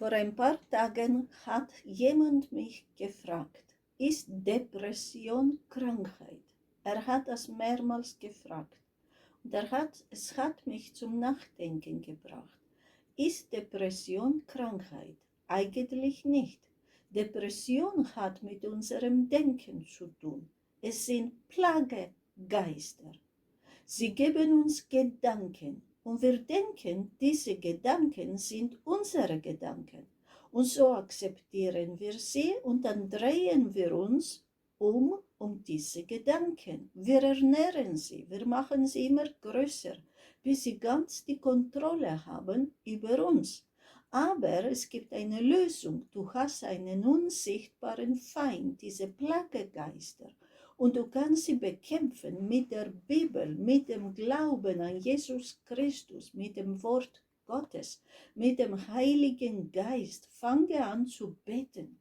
Vor ein paar Tagen hat jemand mich gefragt, ist Depression Krankheit? Er hat das mehrmals gefragt und es hat mich zum Nachdenken gebracht. Ist Depression Krankheit? Eigentlich nicht. Depression hat mit unserem Denken zu tun. Es sind Plagegeister. Sie geben uns Gedanken und wir denken, diese Gedanken sind unsere Gedanken. Und so akzeptieren wir sie und dann drehen wir uns um diese Gedanken. Wir ernähren sie, wir machen sie immer größer, bis sie ganz die Kontrolle haben über uns. Aber es gibt eine Lösung. Du hast einen unsichtbaren Feind, diese Plagegeister. Und du kannst sie bekämpfen mit der Bibel, mit dem Glauben an Jesus Christus, mit dem Wort Gottes, mit dem Heiligen Geist. Fange an zu beten.